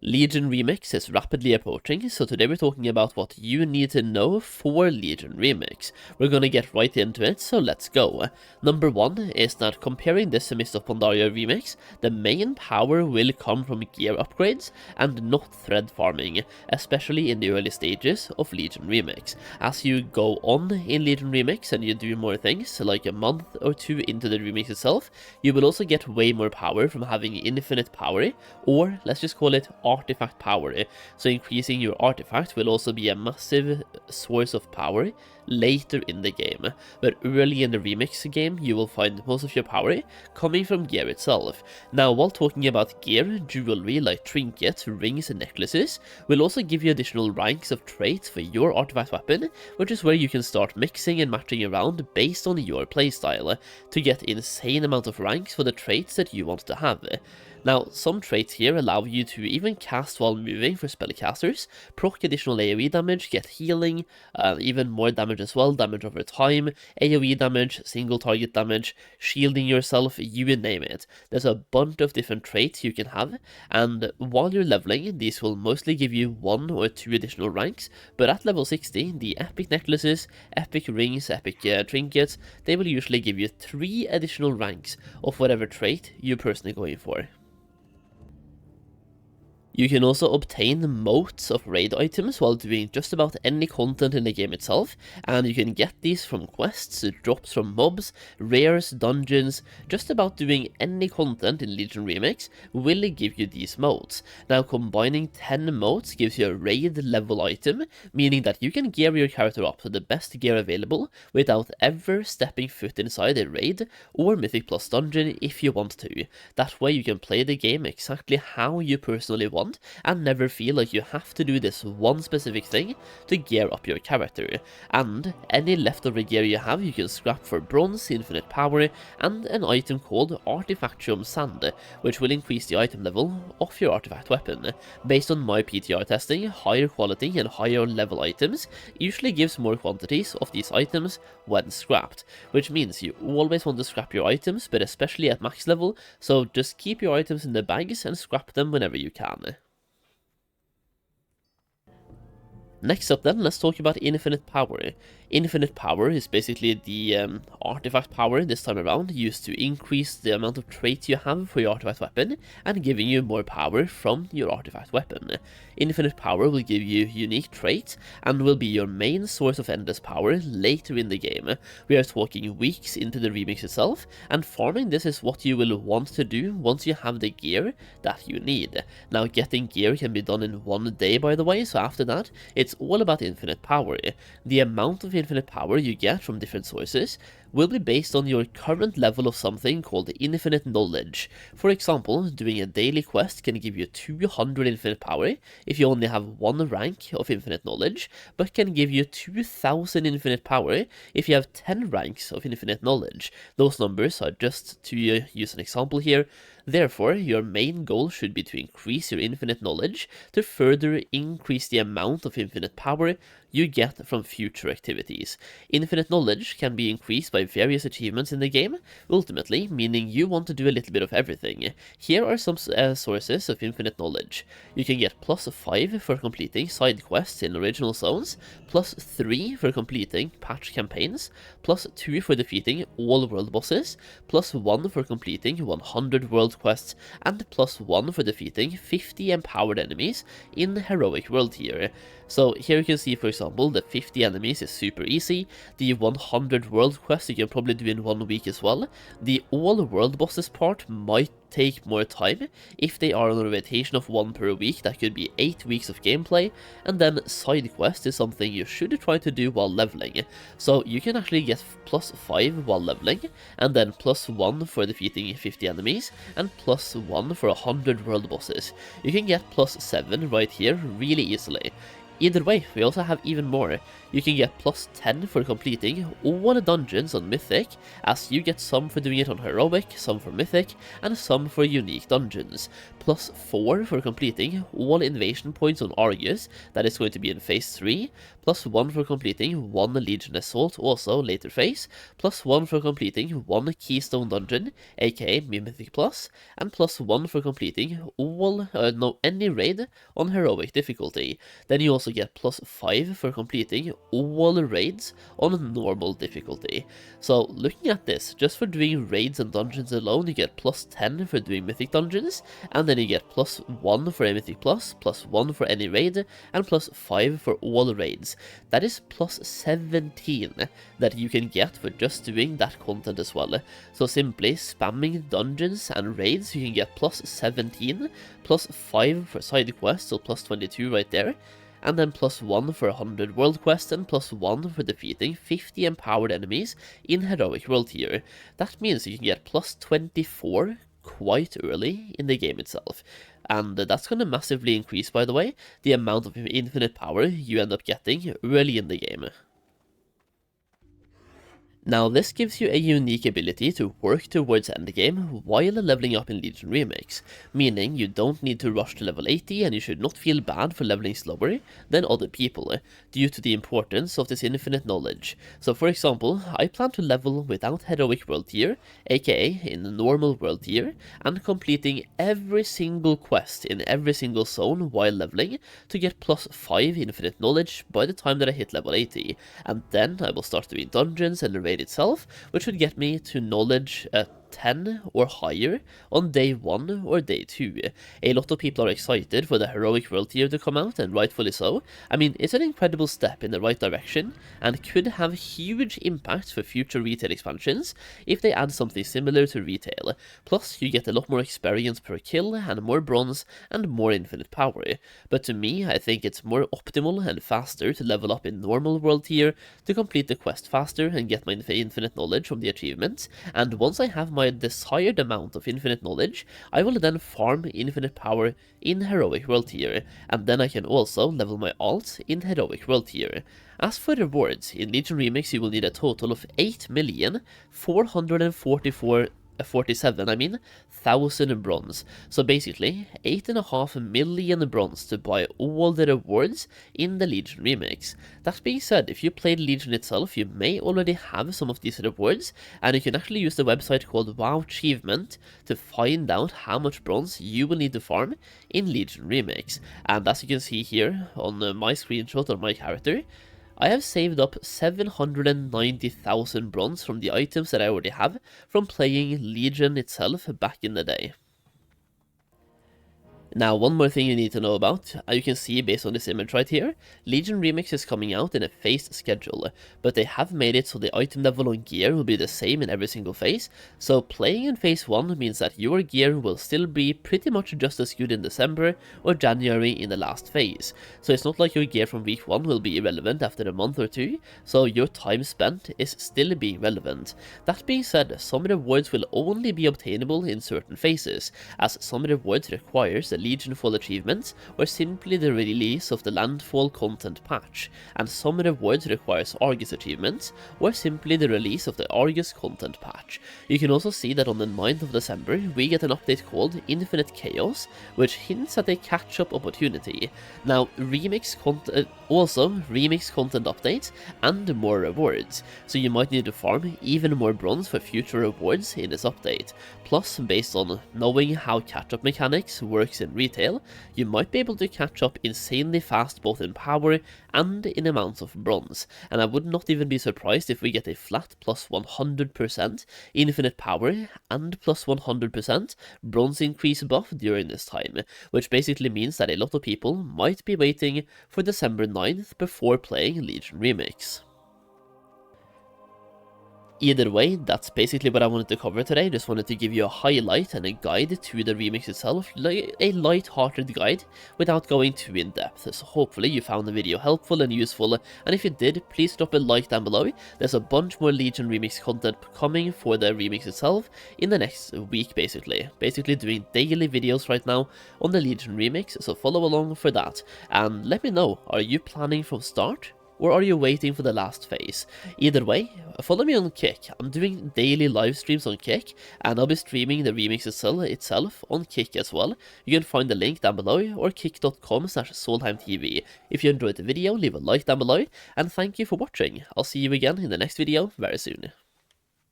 Legion Remix is rapidly approaching, so today we're talking about what you need to know for Legion Remix. We're gonna get right into it, so let's go. Number 1 is that comparing this to Mist of Pandaria Remix, the main power will come from gear upgrades and not thread farming, especially in the early stages of Legion Remix. As you go on in Legion Remix and you do more things, like a month or two into the remix itself, you will also get way more power from having infinite power, or let's just call it artifact power. So increasing your artifact will also be a massive source of power later in the game, but early in the remix game you will find most of your power coming from gear itself. Now, while talking about gear, jewelry like trinkets, rings and necklaces will also give you additional ranks of traits for your artifact weapon, which is where you can start mixing and matching around based on your playstyle to get insane amount of ranks for the traits that you want to have. Now, some traits here allow you to even cast while moving for spellcasters, proc additional AoE damage, get healing, even more damage as well, damage over time, AoE damage, single target damage, shielding yourself, you name it. There's a bunch of different traits you can have, and while you're leveling, these will mostly give you 1 or 2 additional ranks, but at level 60, the epic necklaces, epic rings, epic trinkets, they will usually give you 3 additional ranks of whatever trait you're personally going for. You can also obtain motes of raid items while doing just about any content in the game itself, and you can get these from quests, drops from mobs, rares, dungeons. Just about doing any content in Legion Remix will give you these motes. Now, combining 10 motes gives you a raid level item, meaning that you can gear your character up to the best gear available without ever stepping foot inside a raid or Mythic Plus dungeon if you want to. That way you can play the game exactly how you personally want and never feel like you have to do this one specific thing to gear up your character. And any leftover gear you have you can scrap for bronze, infinite power, and an item called Artifactium Sand, which will increase the item level of your artifact weapon. Based on my PTR testing, higher quality and higher level items usually gives more quantities of these items when scrapped, which means you always want to scrap your items, but especially at max level, so just keep your items in the bags and scrap them whenever you can. Next up then, let's talk about infinite power. Infinite power is basically the artifact power this time around, used to increase the amount of traits you have for your artifact weapon and giving you more power from your artifact weapon. Infinite power will give you unique traits and will be your main source of endless power later in the game. We are talking weeks into the remix itself, and farming this is what you will want to do once you have the gear that you need. Now, getting gear can be done in one day, by the way, so after that it's all about infinite power. The amount of infinite power you get from different sources will be based on your current level of something called infinite knowledge. For example, doing a daily quest can give you 200 infinite power if you only have 1 rank of infinite knowledge, but can give you 2000 infinite power if you have 10 ranks of infinite knowledge. Those numbers are just to use an example here. Therefore, your main goal should be to increase your infinite knowledge to further increase the amount of infinite power you get from future activities. Infinite knowledge can be increased by various achievements in the game, ultimately meaning you want to do a little bit of everything. Here are some sources of infinite knowledge. You can get +5 for completing side quests in original zones, +3 for completing patch campaigns, +2 for defeating all world bosses, +1 for completing 100 world quests, and +1 for defeating 50 empowered enemies in heroic world tier. So here you can see, for example, the 50 enemies is super easy. The 100 world quests you can probably do in 1 week as well. The all world bosses part might take more time. If they are on a rotation of 1 per week, that could be 8 weeks of gameplay, and then side quest is something you should try to do while leveling. So you can actually get +5 while leveling, and then +1 for defeating 50 enemies, and +1 for 100 world bosses. You can get +7 right here really easily. Either way, we also have even more. You can get plus 10 for completing all the dungeons on Mythic, as you get some for doing it on Heroic, some for Mythic, and some for unique dungeons. Plus 4 for completing all invasion points on Argus, that is going to be in phase 3, plus 1 for completing 1 Legion Assault, also later phase, plus 1 for completing 1 Keystone Dungeon, aka Mythic Plus, and plus 1 for completing any raid on Heroic difficulty. Then you also get plus 5 for completing all raids on normal difficulty. So looking at this, just for doing raids and dungeons alone, you get plus 10 for doing Mythic dungeons, and then you get plus 1 for a Mythic Plus, plus 1 for any raid, and plus 5 for all raids. That is plus 17 that you can get for just doing that content as well. So simply spamming dungeons and raids, you can get plus 17, plus 5 for side quests, so plus 22 right there, and then plus 1 for 100 world quests, and plus 1 for defeating 50 empowered enemies in Heroic World Tier. That means you can get plus 24 quite early in the game itself. And that's going to massively increase, by the way, the amount of infinite power you end up getting early in the game. Now this gives you a unique ability to work towards endgame while leveling up in Legion Remix, meaning you don't need to rush to level 80 and you should not feel bad for leveling slower than other people, due to the importance of this infinite knowledge. So for example, I plan to level without Heroic World Tier, aka in the normal World Tier, and completing every single quest in every single zone while leveling to get plus 5 infinite knowledge by the time that I hit level 80, and then I will start doing dungeons and raid itself, which would get me to knowledge 10 or higher on day 1 or day 2. A lot of people are excited for the Heroic World Tier to come out, and rightfully so. I mean, it's an incredible step in the right direction, and could have huge impact for future retail expansions if they add something similar to retail. Plus, you get a lot more experience per kill, and more bronze, and more infinite power. But to me, I think it's more optimal and faster to level up in normal World Tier to complete the quest faster and get my infinite knowledge from the achievements, and once I have my desired amount of infinite knowledge, I will then farm infinite power in Heroic World Tier, and then I can also level my alt in Heroic World Tier. As for rewards, in Legion Remix you will need a total of 8,447,000 bronze. So basically, 8.5 million bronze to buy all the rewards in the Legion Remix. That being said, if you played Legion itself, you may already have some of these rewards, and you can actually use the website called WoW Achievement to find out how much bronze you will need to farm in Legion Remix. And as you can see here on my screenshot of my character, I have saved up 790,000 bronze from the items that I already have from playing Legion itself back in the day. Now, one more thing you need to know about, you can see based on this image right here, Legion Remix is coming out in a phased schedule, but they have made it so the item level on gear will be the same in every single phase, so playing in phase 1 means that your gear will still be pretty much just as good in December or January in the last phase. So it's not like your gear from week 1 will be irrelevant after a month or two, so your time spent is still being relevant. That being said, some rewards will only be obtainable in certain phases, as some rewards requires the Legionfall achievements, or simply the release of the Landfall content patch, and some rewards requires Argus achievements, or simply the release of the Argus content patch. You can also see that on the 9th of December we get an update called Infinite Chaos, which hints at a catch-up opportunity. Now, remix content updates and more rewards, so you might need to farm even more bronze for future rewards in this update. Plus, based on knowing how catch-up mechanics works in retail, you might be able to catch up insanely fast both in power and in amounts of bronze, and I would not even be surprised if we get a flat plus 100% infinite power and plus 100% bronze increase buff during this time, which basically means that a lot of people might be waiting for December 9th before playing Legion Remix. Either way, that's basically what I wanted to cover today. Just wanted to give you a highlight and a guide to the remix itself, like a light-hearted guide without going too in depth. So hopefully you found the video helpful and useful, and if you did, please drop a like down below. There's a bunch more Legion remix content coming for the remix itself in the next week, basically doing daily videos right now on the Legion remix, so follow along for that. And let me know, are you planning from start? Or are you waiting for the last phase? Either way, follow me on Kick. I'm doing daily live streams on Kick, and I'll be streaming the remix itself on Kick as well. You can find the link down below, or kick.com/SolheimTV. If you enjoyed the video, leave a like down below, and thank you for watching. I'll see you again in the next video very soon.